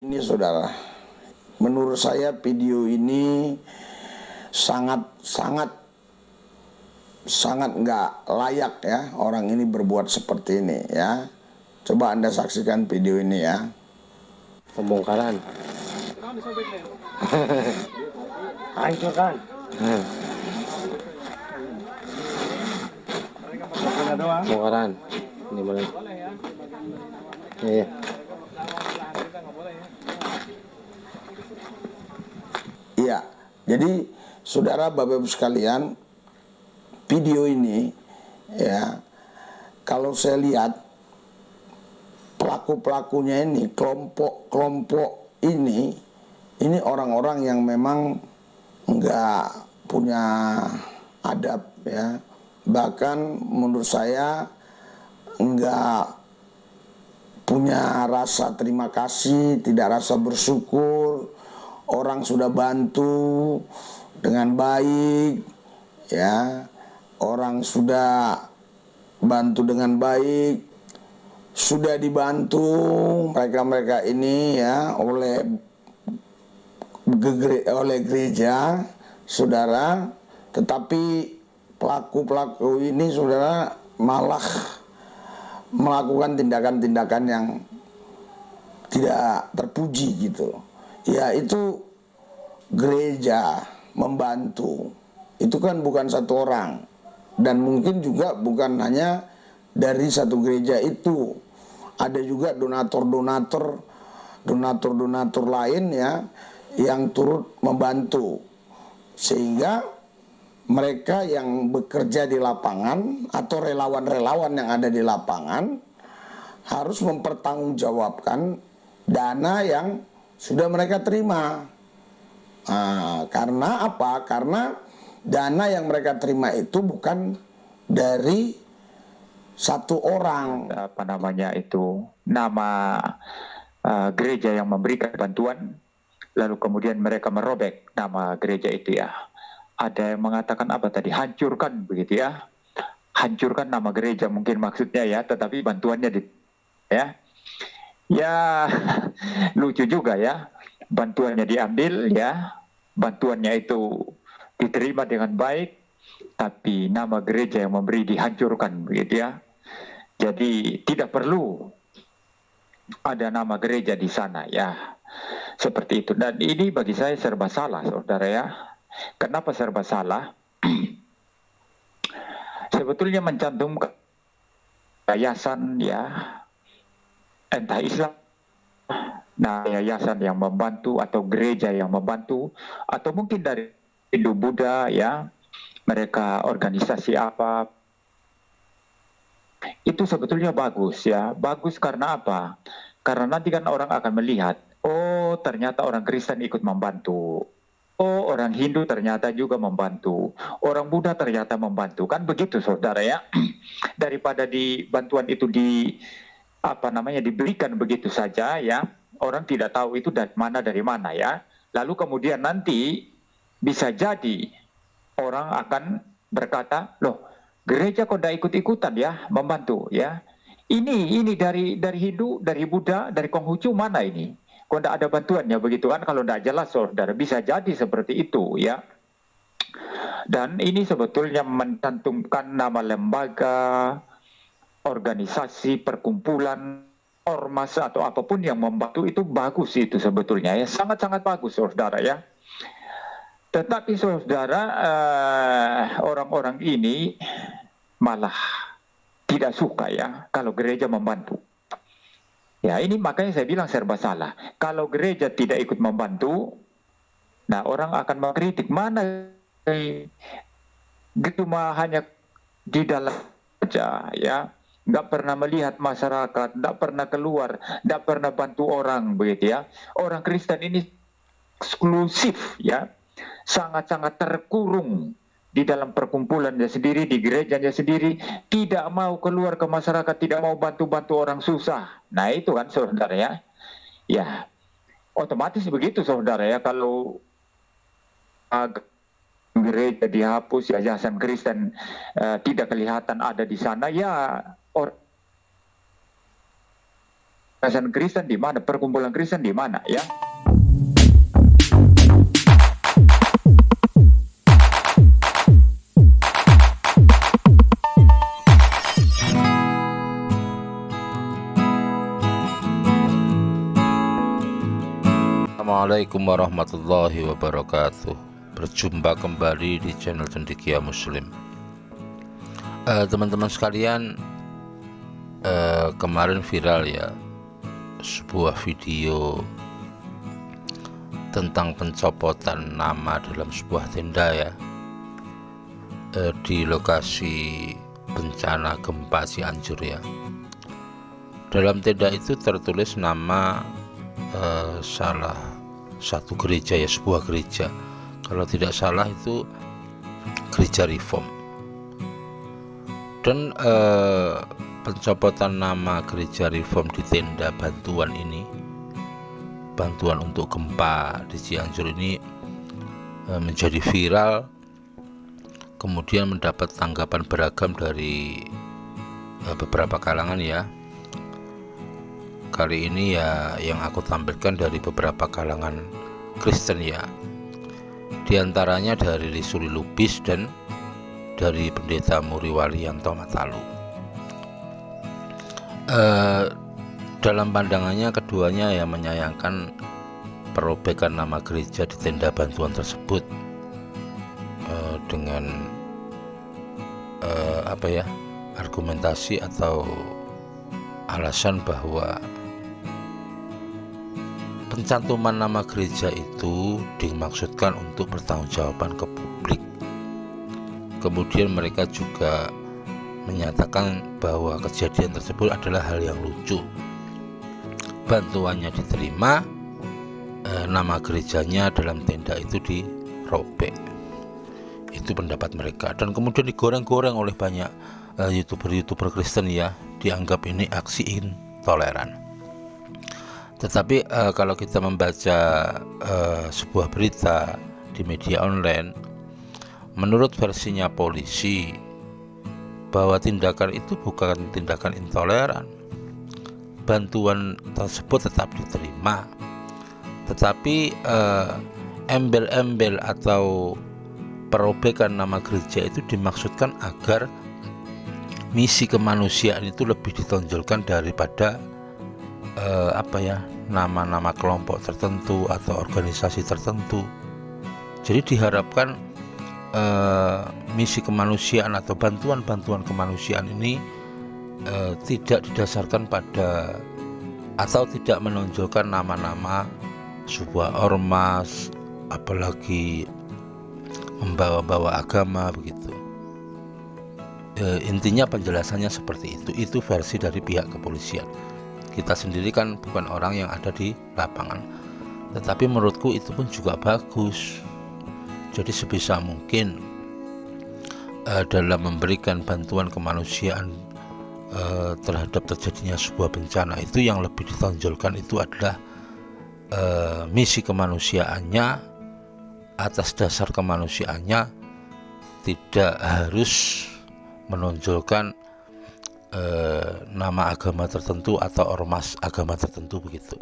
Ini saudara, menurut saya video ini sangat nggak layak ya orang ini berbuat seperti ini ya. Coba Anda saksikan video ini ya. Pembongkaran. Hancur kan? Pembongkaran. Ini boleh. Iya. Iya, jadi saudara Bapak Ibu sekalian, video ini ya, kalau saya lihat pelaku-pelakunya ini, kelompok-kelompok ini orang-orang yang memang nggak punya adab ya. Bahkan menurut saya nggak punya rasa terima kasih, tidak rasa bersyukur. Orang sudah bantu dengan baik ya, orang sudah bantu dengan baik, sudah dibantu mereka ini ya oleh gereja saudara, tetapi pelaku-pelaku ini saudara malah melakukan tindakan-tindakan yang tidak terpuji gitu. Ya itu gereja membantu, itu kan bukan satu orang, dan mungkin juga bukan hanya dari satu gereja itu, ada juga donatur lain ya yang turut membantu, sehingga mereka yang bekerja di lapangan atau relawan-relawan yang ada di lapangan harus mempertanggungjawabkan dana yang sudah mereka terima. Karena apa? Karena dana yang mereka terima itu bukan dari satu orang. Nama gereja yang memberikan bantuan, lalu kemudian mereka merobek nama gereja itu ya. Ada yang mengatakan apa tadi? Hancurkan begitu ya. Hancurkan nama gereja mungkin maksudnya ya, tetapi bantuannya ya lucu juga ya, bantuannya diambil ya, bantuannya itu diterima dengan baik, tapi nama gereja yang memberi dihancurkan begitu ya. Jadi tidak perlu ada nama gereja di sana ya, seperti itu. Dan ini bagi saya serba salah saudara ya. Kenapa serba salah? Sebetulnya mencantumkan yayasan ya, entah Islam, nah yayasan yang membantu atau gereja yang membantu, atau mungkin dari Hindu Buddha ya, mereka organisasi apa, itu sebetulnya bagus ya. Bagus karena apa? Karena nanti kan orang akan melihat, oh ternyata orang Kristen ikut membantu, oh orang Hindu ternyata juga membantu, orang Buddha ternyata membantu, kan begitu saudara ya. Daripada di bantuan itu diberikan begitu saja ya, orang tidak tahu itu dari mana ya. Lalu kemudian nanti bisa jadi orang akan berkata, loh gereja kok tidak ikut-ikutan ya membantu ya. Ini dari Hindu, dari Buddha, dari Konghucu mana ini? Kok tidak ada bantuannya begitu kan? Kalau tidak jelas saudara, bisa jadi seperti itu ya. Dan ini sebetulnya mencantumkan nama lembaga, organisasi, perkumpulan, ormas atau apapun yang membantu itu bagus itu sebetulnya ya, sangat-sangat bagus saudara ya. Tetapi saudara, orang-orang ini malah tidak suka ya kalau gereja membantu. Ya ini makanya saya bilang serba salah. Kalau gereja tidak ikut membantu, nah orang akan mengkritik, mana gitu mah hanya di dalam saja ya, nggak pernah melihat masyarakat, nggak pernah keluar, nggak pernah bantu orang begitu ya. Orang Kristen ini eksklusif ya, sangat-sangat terkurung di dalam perkumpulannya sendiri, di gerejanya sendiri, tidak mau keluar ke masyarakat, tidak mau bantu-bantu orang susah. Nah itu kan saudara ya, ya otomatis begitu saudara ya. Kalau gereja dihapus, yayasan Kristen tidak kelihatan ada di sana ya, Yayasan Kristen di mana, perkumpulan Kristen di mana ya. Assalamualaikum warahmatullahi wabarakatuh. Berjumpa kembali di channel Cendekia Muslim. Teman-teman sekalian, kemarin viral ya sebuah video tentang pencopotan nama dalam sebuah tenda ya, di lokasi bencana gempa Cianjur ya. Dalam tenda itu tertulis nama salah satu gereja ya, sebuah gereja, kalau tidak salah itu gereja Reform. Dan pencopotan nama gereja Reform di tenda bantuan ini, bantuan untuk gempa di Cianjur ini, menjadi viral, kemudian mendapat tanggapan beragam dari beberapa kalangan ya. Kali ini ya yang aku tampilkan dari beberapa kalangan Kristen ya, di antaranya dari Risuli Lubis dan dari Pendeta Muri Walianto Matalu. Dalam pandangannya keduanya ya menyayangkan perobekan nama gereja di tenda bantuan tersebut, dengan argumentasi atau alasan bahwa pencantuman nama gereja itu dimaksudkan untuk bertanggungjawaban ke publik. Kemudian mereka juga menyatakan bahwa kejadian tersebut adalah hal yang lucu. Bantuannya diterima, nama gerejanya dalam tenda itu dirobek. Itu pendapat mereka, dan kemudian digoreng-goreng oleh banyak YouTuber Kristen ya, dianggap ini aksi intoleran. Tetapi kalau kita membaca sebuah berita di media online, menurut versinya polisi bahwa tindakan itu bukan tindakan intoleran. Bantuan tersebut tetap diterima, tetapi embel-embel atau perobekan nama gereja itu dimaksudkan agar misi kemanusiaan itu lebih ditonjolkan daripada nama-nama kelompok tertentu atau organisasi tertentu. Jadi diharapkan misi kemanusiaan atau bantuan-bantuan kemanusiaan ini tidak didasarkan pada atau tidak menonjolkan nama-nama sebuah ormas, apalagi membawa-bawa agama begitu. Intinya penjelasannya seperti itu versi dari pihak kepolisian. Kita sendiri kan bukan orang yang ada di lapangan, tetapi menurutku itu pun juga bagus. Jadi sebisa mungkin dalam memberikan bantuan kemanusiaan terhadap terjadinya sebuah bencana, itu yang lebih ditonjolkan itu adalah misi kemanusiaannya, atas dasar kemanusiaannya, tidak harus menonjolkan nama agama tertentu atau ormas agama tertentu begitu.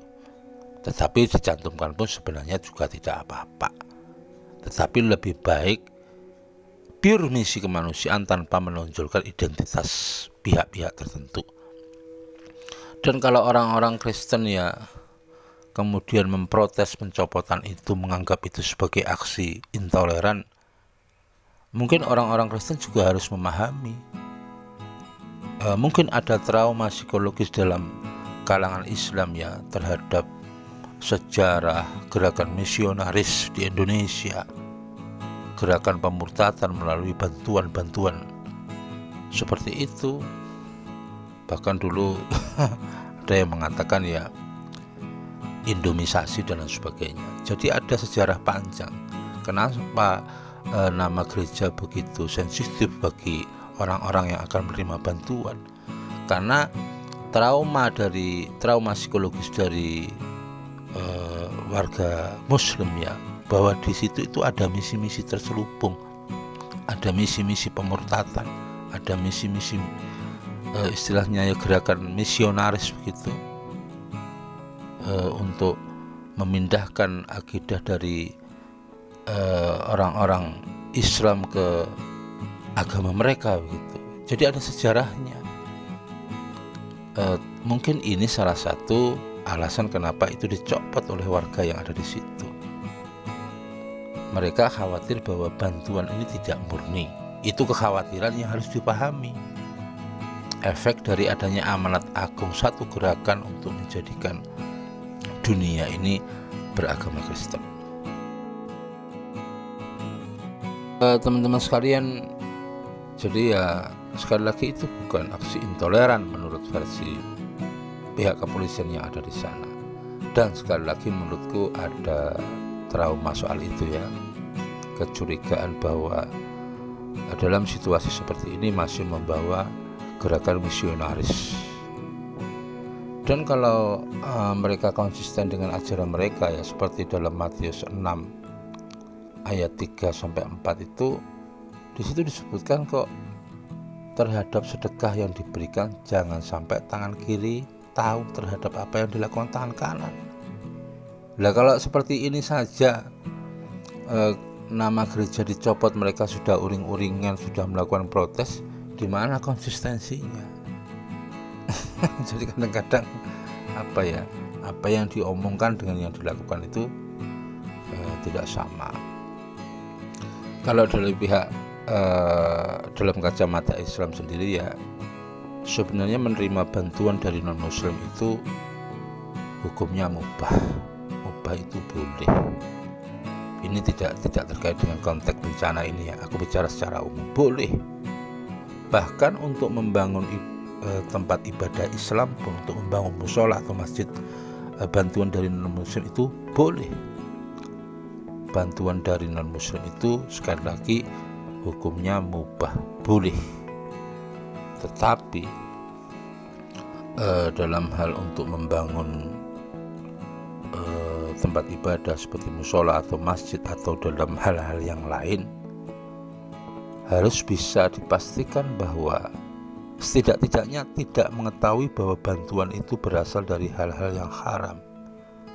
Tetapi dicantumkan pun sebenarnya juga tidak apa-apa. Tetapi lebih baik pure misi kemanusiaan tanpa menonjolkan identitas pihak-pihak tertentu. Dan kalau orang-orang Kristen ya kemudian memprotes pencopotan itu, menganggap itu sebagai aksi intoleran, mungkin orang-orang Kristen juga harus memahami mungkin ada trauma psikologis dalam kalangan Islam ya terhadap sejarah gerakan misionaris di Indonesia, gerakan pemurtadan melalui bantuan-bantuan seperti itu. Bahkan dulu ada yang mengatakan ya Indomisasi dan lain sebagainya. Jadi ada sejarah panjang kenapa nama gereja begitu sensitif bagi orang-orang yang akan menerima bantuan, karena trauma psikologis dari warga Muslim ya, bahwa di situ itu ada misi-misi terselubung, ada misi-misi pemurtadan, ada misi-misi istilahnya ya gerakan misionaris begitu. untuk memindahkan akidah dari orang-orang Islam ke agama mereka begitu. Jadi ada sejarahnya. Mungkin ini salah satu alasan kenapa itu dicopot oleh warga yang ada di situ. Mereka khawatir bahwa bantuan ini tidak murni. Itu kekhawatiran yang harus dipahami. Efek dari adanya amanat agung, satu gerakan untuk menjadikan dunia ini beragama Kristen. Teman-teman sekalian, jadi ya sekali lagi itu bukan aksi intoleran menurut versi pihak kepolisian yang ada di sana. Dan sekali lagi menurutku ada trauma soal itu ya, kecurigaan bahwa dalam situasi seperti ini masih membawa gerakan misionaris. Dan kalau mereka konsisten dengan ajaran mereka ya, seperti dalam Matius 6 ayat 3-4 itu, di situ disebutkan kok terhadap sedekah yang diberikan jangan sampai tangan kiri tahu terhadap apa yang dilakukan tangan kanan. Nah kalau seperti ini saja nama gereja dicopot, mereka sudah uring-uringan, sudah melakukan protes, di mana konsistensinya? Jadi kadang-kadang apa yang diomongkan dengan yang dilakukan itu tidak sama. Kalau dari pihak dalam kacamata Islam sendiri ya, sebenarnya menerima bantuan dari non-muslim itu hukumnya mubah itu boleh. Ini tidak terkait dengan konteks bencana ini ya, aku bicara secara umum, boleh. Bahkan untuk membangun tempat ibadah Islam pun, untuk membangun mushola atau masjid, bantuan dari non-muslim itu boleh. Bantuan dari non-muslim itu sekali lagi hukumnya mubah, boleh. Tetapi dalam hal untuk membangun tempat ibadah seperti mushola atau masjid atau dalam hal-hal yang lain, harus bisa dipastikan bahwa setidak-tidaknya tidak mengetahui bahwa bantuan itu berasal dari hal-hal yang haram,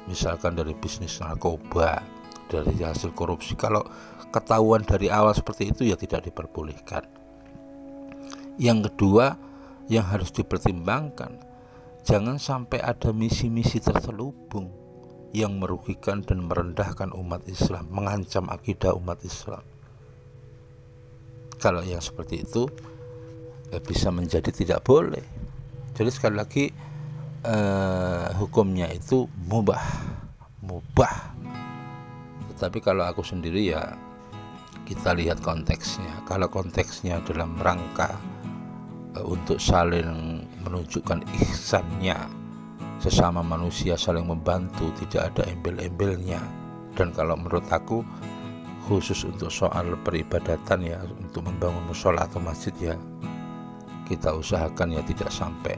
misalkan dari bisnis narkoba, dari hasil korupsi. Kalau ketahuan dari awal seperti itu ya tidak diperbolehkan. Yang kedua yang harus dipertimbangkan, jangan sampai ada misi-misi terselubung yang merugikan dan merendahkan umat Islam, mengancam akidah umat Islam. Kalau yang seperti itu bisa menjadi tidak boleh. Jadi sekali lagi hukumnya itu mubah. Tetapi kalau aku sendiri ya, kita lihat konteksnya. Kalau konteksnya dalam rangka untuk saling menunjukkan ihsannya, sesama manusia saling membantu, tidak ada embel-embelnya. Dan kalau menurut aku khusus untuk soal peribadatan ya, untuk membangun mushola atau masjid ya, kita usahakan ya tidak sampai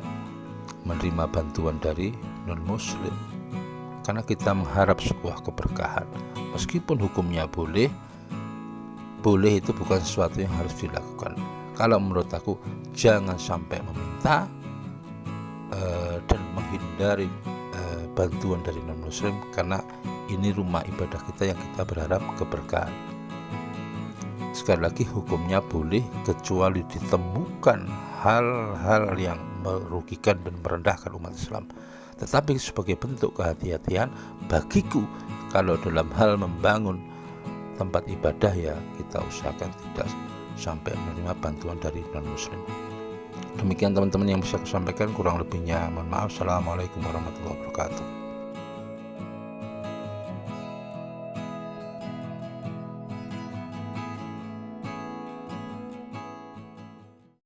menerima bantuan dari non-muslim, karena kita mengharap sebuah keberkahan. Meskipun hukumnya boleh itu bukan sesuatu yang harus dilakukan. Kalau menurut aku jangan sampai meminta dan menghindari bantuan dari non-muslim, karena ini rumah ibadah kita yang kita berharap keberkahan. Sekali lagi hukumnya boleh kecuali ditemukan hal-hal yang merugikan dan merendahkan umat Islam. Tetapi sebagai bentuk kehati-hatian bagiku, kalau dalam hal membangun tempat ibadah ya kita usahakan tidak sampai menerima bantuan dari non-muslim. Demikian teman-teman yang bisa saya sampaikan, kurang lebihnya mohon maaf. Assalamualaikum warahmatullahi wabarakatuh.